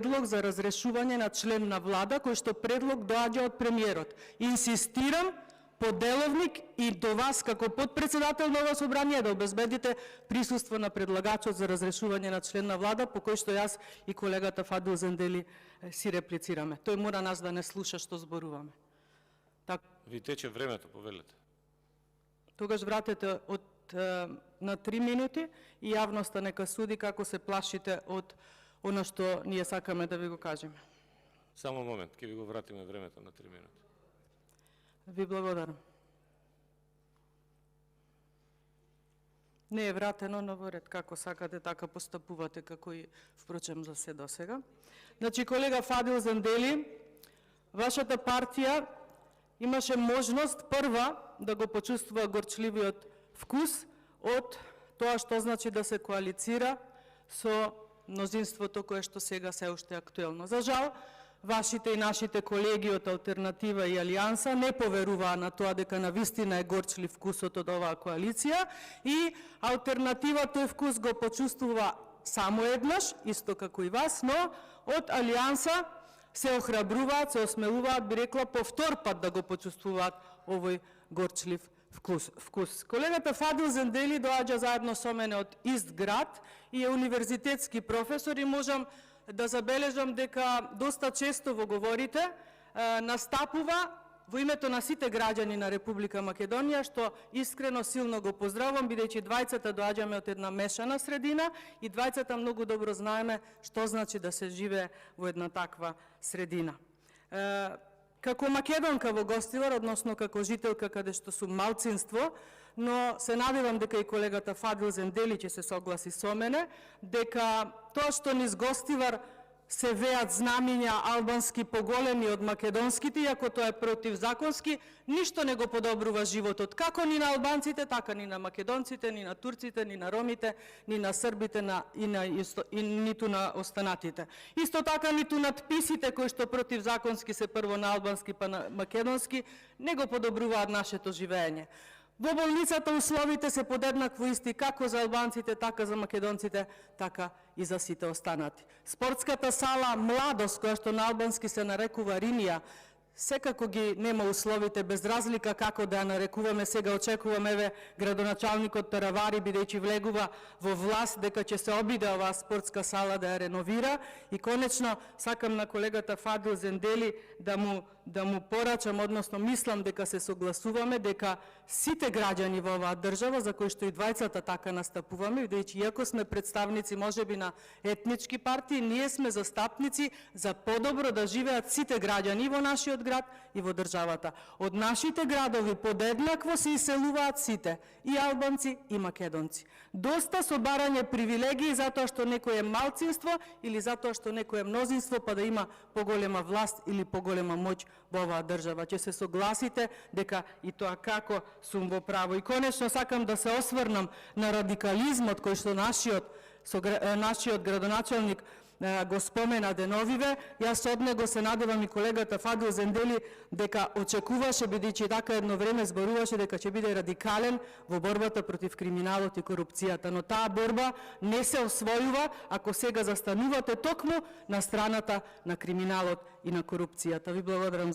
предлог за разрешување на член на влада, кој што предлог доаѓа од премиерот. Инсистирам по деловник и до вас како подпредседател на ова собрание да обезбедите присуство на предлагачот за разрешување на член на влада, по кој што јас и колегата Фадил Зендели си реплицираме. Тој мора нас да не слуша што зборуваме. Ви тече времето, повелете. Тогаш вратете на 3 минути и јавноста нека суди како се плашите од оно што ние сакаме да ви го кажеме. Само момент, ќе ви го вратиме времето на 3 минути. Ви благодарам. Не е вратено, но во ред, како сакате, така постапувате, како и впрочем за се досега. Значи, колега Фадил Зендели, вашата партија имаше можност прва да го почувствува горчливиот вкус од тоа што значи да се коалицира со мнозинството кое што сега се уште актуелно. За жал, вашите и нашите колеги од Алтернатива и Алијанса не поверуваа на тоа дека навистина е горчлив вкусот од оваа коалиција и Алтернатива тој вкус го почувствува само еднаш, исто како и вас, но од Алијанса се охрабруваат, се осмелуваат, би рекла, по втор пат да го почувствуваат овој горчлив вкус. Колегата Фадил Зендели доаѓа заедно со мене од ист град и е универзитетски професор и можам да забележам дека доста често во говорите настапува во името на сите граѓани на Република Македонија, што искрено силно го поздравувам, бидејќи двајцата доаѓаме од една мешана средина и двајцата многу добро знаеме што значи да се живее во една таква средина. Како македонка во Гостивар, односно како жителка каде што сум малцинство, но се надевам дека и колегата Фадил Зендели ќе се согласи со мене, дека тоа што низ Гостивар се веат знамиња албански поголеми од македонските, иако тоа е противзаконски, ништо не го подобрува животот, како ни на албанците, така ни на македонците, ни на турците, ни на ромите, ни на србите, ниту на останатите. Исто така ниту надписите кои што противзаконски се прво на албански па на македонски, не го подобруваат нашето живење. Во болницата условите се подеднакво исти како за албанците, така за македонците, така и за сите останати. Спортската сала Младост, која што на албански се нарекува Римија, секако ги нема условите, без разлика како да ја нарекуваме. Сега очекуваме градоначалникот Таравари, бидејќи влегува во власт, дека ќе се обиде оваа спортска сала да ја реновира. И конечно, сакам на колегата Фадил Зендели да му порачам, односно мислам дека се согласуваме, дека сите граѓани во оваа држава, за кои што и двајцата така настапуваме, бидејќи иако сме представници можеби на етнички партии, ние сме застапници за подобро да живеат сите граѓани во нашиот град и во државата. Од нашите градови подеднакво се иселуваат сите, и албанци и македонци. Доста со барање привилегии затоа што некој е малцинство или затоа што некој е мнозинство, па да има поголема власт или поголема моќ во оваа држава. Ќе се согласите дека и тоа како сум во право. И конечно сакам да се осврнам на радикализмот кој што нашиот градоначалник го спомена деновиве. Јас од него се надевам и колегата Фадил Зендели дека очекуваше, бидејќи така едно време зборуваше дека ќе биде радикален во борбата против криминалот и корупцијата. Но таа борба не се освојува ако сега застанувате токму на страната на криминалот и на корупцијата. Ви благодарам.